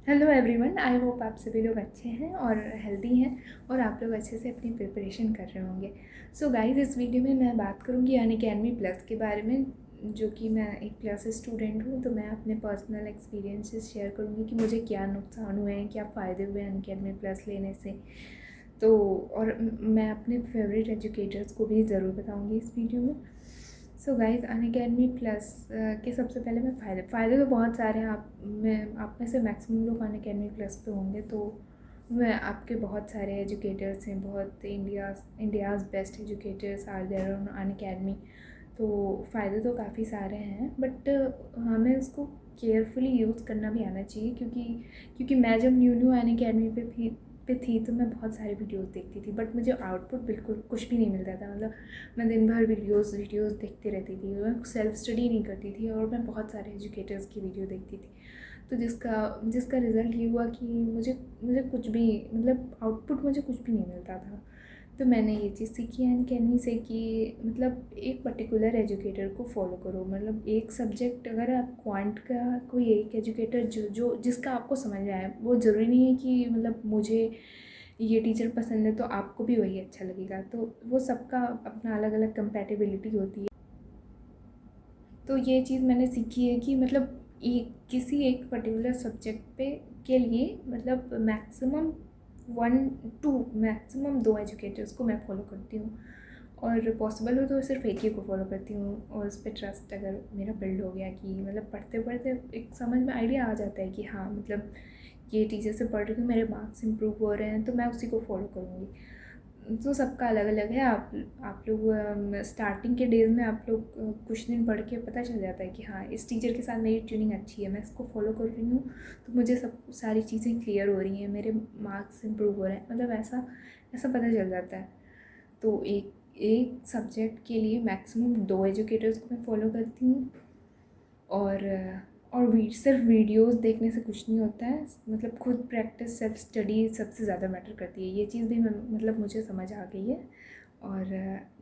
Hello everyone, I hope आप सभी लोग अच्छे हैं और हेल्दी हैं और आप लोग अच्छे से अपनी प्रिपरेशन कर रहे होंगे। सो गाइस, इस वीडियो में मैं बात करूंगी अनअकैडमी प्लस के बारे में, जो कि मैं एक प्लस स्टूडेंट हूं। तो मैं अपने पर्सनल एक्सपीरियंसेस शेयर करूंगी कि मुझे क्या नुकसान हुए हैं, क्या फ़ायदे हुए हैं अनअकैडमी प्लस लेने से। तो और मैं अपने फेवरेट एजुकेटर्स को भी ज़रूर बताऊँगी इस वीडियो में। सो गाइज, अनअकैडमी प्लस के सबसे पहले मैं फ़ायदे तो बहुत सारे हैं। आप में से मैक्सिमम लोग अनअकैडमी प्लस पे होंगे, तो मैं आपके बहुत सारे एजुकेटर्स हैं, बहुत India's best educators are there on Unacademy. तो फ़ायदे तो काफ़ी सारे हैं, बट हमें उसको केयरफुली यूज़ करना भी आना चाहिए, क्योंकि मैं जब न्यू अनअकैडमी पे थी तो मैं बहुत सारे वीडियोस देखती थी, बट मुझे आउटपुट बिल्कुल कुछ भी नहीं मिलता था। मतलब मैं दिन भर वीडियोस देखती रहती थी, मैं सेल्फ स्टडी नहीं करती थी और मैं बहुत सारे एजुकेटर्स की वीडियो देखती थी। तो जिसका रिज़ल्ट ये हुआ कि मुझे कुछ भी, मतलब आउटपुट मुझे कुछ भी नहीं मिलता था। तो मैंने ये चीज़ सीखी है अनअकैडमी से कि मतलब एक पर्टिकुलर एजुकेटर को फॉलो करो। मतलब एक सब्जेक्ट, अगर आप क्वांट का कोई एक एजुकेटर जो जिसका आपको समझ में आए, वो ज़रूरी नहीं है कि मतलब मुझे ये टीचर पसंद है तो आपको भी वही अच्छा लगेगा। तो वो सबका अपना अलग अलग कंपैटिबिलिटी होती है। तो ये चीज़ मैंने सीखी है कि मतलब किसी एक पर्टिकुलर सब्जेक्ट पे के लिए मतलब मैक्सिमम दो एजुकेटर्स को मैं फॉलो करती हूँ, और पॉसिबल हो तो सिर्फ एक ही को फॉलो करती हूँ। और उस पर ट्रस्ट अगर मेरा बिल्ड हो गया कि मतलब पढ़ते पढ़ते एक समझ में आइडिया आ जाता है कि हाँ, मतलब ये टीचर से पढ़ रही हूँ, मेरे मार्क्स इंप्रूव हो रहे हैं, तो मैं उसी को फॉलो करूँगी। तो सबका अलग अलग है। आप लोग स्टार्टिंग के डेज़ में आप लोग कुछ दिन पढ़ के पता चल जाता है कि हाँ, इस टीचर के साथ मेरी ट्यूनिंग अच्छी है, मैं इसको फॉलो कर रही हूँ तो मुझे सब सारी चीज़ें क्लियर हो रही हैं, मेरे मार्क्स इंप्रूव हो रहे हैं, मतलब ऐसा ऐसा पता चल जाता है। तो एक एक सब्जेक्ट के लिए मैक्सिमम दो एजुकेटर्स को मैं फॉलो करती हूँ। और सिर्फ वीडियोस देखने से कुछ नहीं होता है, मतलब खुद प्रैक्टिस, सेल्फ स्टडी सबसे ज़्यादा मैटर करती है। ये चीज़ भी मतलब मुझे समझ आ गई है। और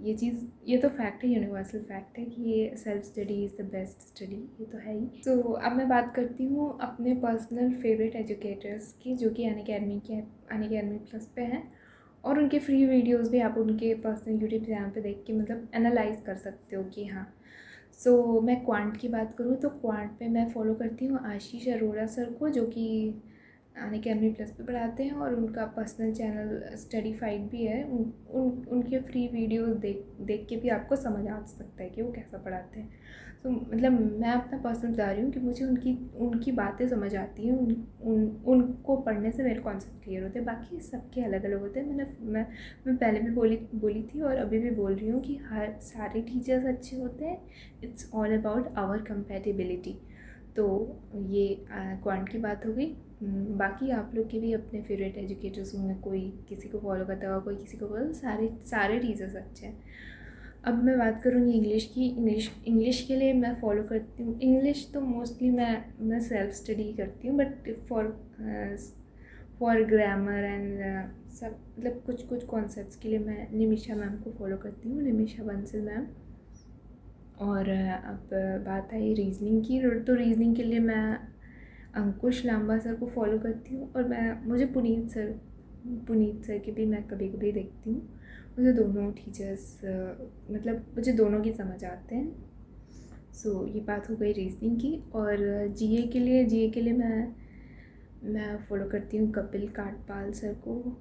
ये तो फैक्ट है, यूनिवर्सल फैक्ट है कि ये self study is the best study, ये तो है ही। तो अब मैं बात करती हूँ अपने पर्सनल फेवरेट एजुकेटर्स की, जो कि अनअकैडमी प्लस पे हैं। और उनके फ्री वीडियोस भी आप उनके पर्सनल यूट्यूब चैनल पे देख के मतलब एनालाइज कर सकते हो कि हाँ। सो मैं क्वांट की बात करूँ तो क्वांट पे मैं फ़ॉलो करती हूँ आशीष अरोड़ा सर को, जो कि अनअकैडमी प्लस पे पढ़ाते हैं, और उनका पर्सनल चैनल स्टडी फाइट भी है। उनके फ्री वीडियोस देख के भी आपको समझ आ सकता है कि वो कैसा पढ़ाते हैं। तो मतलब मैं अपना पर्सनल बता रही हूँ कि मुझे उनकी उनकी बातें समझ आती हैं, उनको पढ़ने से मेरे कॉन्सेप्ट क्लियर होते हैं। बाकी सबके अलग अलग होते हैं। मैं पहले भी बोली थी और अभी भी बोल रही हूँ कि हर सारे टीचर्स अच्छे होते हैं। It's all about our compatibility. तो ये क्वांट की बात हो गई। बाकी आप लोग के भी अपने फेवरेट एजुकेटर्स होंगे, कोई किसी को फॉलो करता होगा, कोई किसी को फॉलो, सारे सारे टीचर्स अच्छे हैं। अब मैं बात करूँगी इंग्लिश की। इंग्लिश के लिए मैं फ़ॉलो करती हूँ, इंग्लिश तो मोस्टली मैं सेल्फ स्टडी करती हूँ, बट फॉर ग्रामर एंड सब, मतलब कुछ कुछ कॉन्सेप्ट्स के लिए मैं निमिषा मैम को फॉलो करती हूँ, निमिषा बंसल मैम। और अब बात आई रीजनिंग की, तो रीजनिंग के लिए मैं अंकुश लांबा सर को फॉलो करती हूँ। और मुझे पुनीत सर की भी मैं कभी कभी देखती हूँ। मुझे दोनों टीचर्स मतलब मुझे दोनों की समझ आते हैं। सो ये बात हो गई रीजनिंग की। और जीए के लिए मैं फ़ॉलो करती हूँ कपिल काटपाल सर को,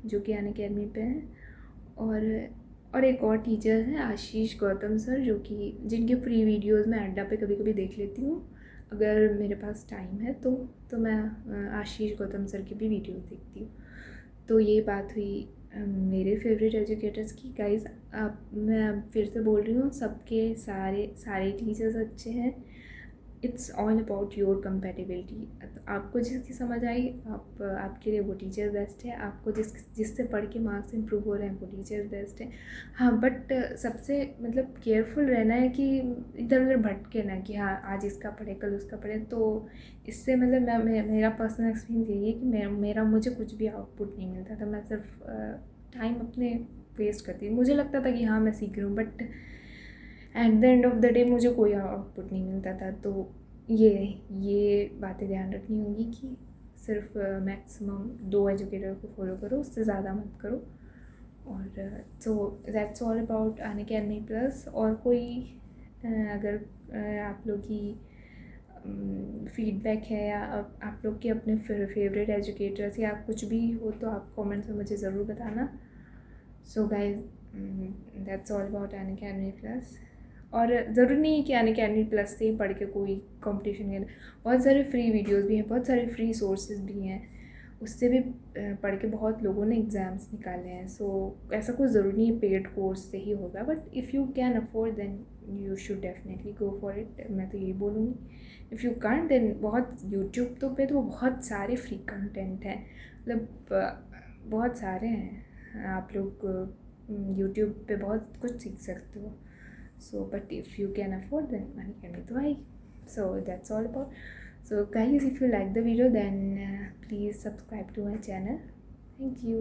जो कि अनअकैडमी पे हैं। और एक और टीचर हैं आशीष गौतम सर, जो कि जिनके फ्री वीडियोस मैं अड्डा पे कभी कभी देख लेती हूँ अगर मेरे पास टाइम है तो मैं आशीष गौतम सर की भी वीडियोस देखती हूँ। तो ये बात हुई मेरे फेवरेट एजुकेटर्स की। गाइस, मैं अब फिर से बोल रही हूँ, सबके सारे सारे टीचर्स अच्छे हैं। It's all about your compatibility. आपको जिसकी समझ आई, आपके लिए वो टीचर बेस्ट है। आपको जिससे पढ़ के मार्क्स इंप्रूव हो रहे हैं वो टीचर बेस्ट है। हाँ, बट सबसे मतलब केयरफुल रहना है कि इधर उधर भटके ना कि हाँ, आज इसका पढ़े कल उसका पढ़े। तो इससे मतलब मेरा पर्सनल एक्सपीरियंस यही है कि मुझे कुछ भी आउटपुट नहीं मिलता था। मैं सिर्फ टाइम अपने वेस्ट करती, मुझे लगता था कि हाँ मैं सीख रही हूँ, but at the end of the day मुझे कोई आउटपुट नहीं मिलता था। तो ये बातें ध्यान रखनी होगी कि सिर्फ मैक्सिमम 2 एजुकेटर को फॉलो करो, उससे ज़्यादा मत करो। और so that's all about Unacademy plus. और कोई अगर आप लोग की फीडबैक है या आप लोग के अपने फेवरेट एजुकेटर्स या कुछ भी हो तो आप कमेंट्स में मुझे ज़रूर बताना। So guys that's all about Unacademy plus. और ज़रूरी नहीं है कि अनअकैडमी प्लस से ही पढ़ के कोई कंपटीशन के, बहुत सारे फ्री वीडियोस भी हैं, बहुत सारे फ्री सोर्सेज भी हैं, उससे भी पढ़ के बहुत लोगों ने एग्ज़ाम्स निकाले हैं। सो ऐसा कुछ ज़रूरी नहीं है पेड कोर्स से ही होगा, but if you can afford then you should definitely go for it. मैं तो यही बोलूँगी। इफ़ यू कांट देन बहुत यूट्यूब तो बहुत सारे फ्री कंटेंट हैं, मतलब बहुत सारे हैं, आप लोग यूट्यूब पे बहुत कुछ सीख सकते हो। So but if you can afford then money can be why. So that's all about. So guys, if you like the video then please subscribe to my channel. Thank you.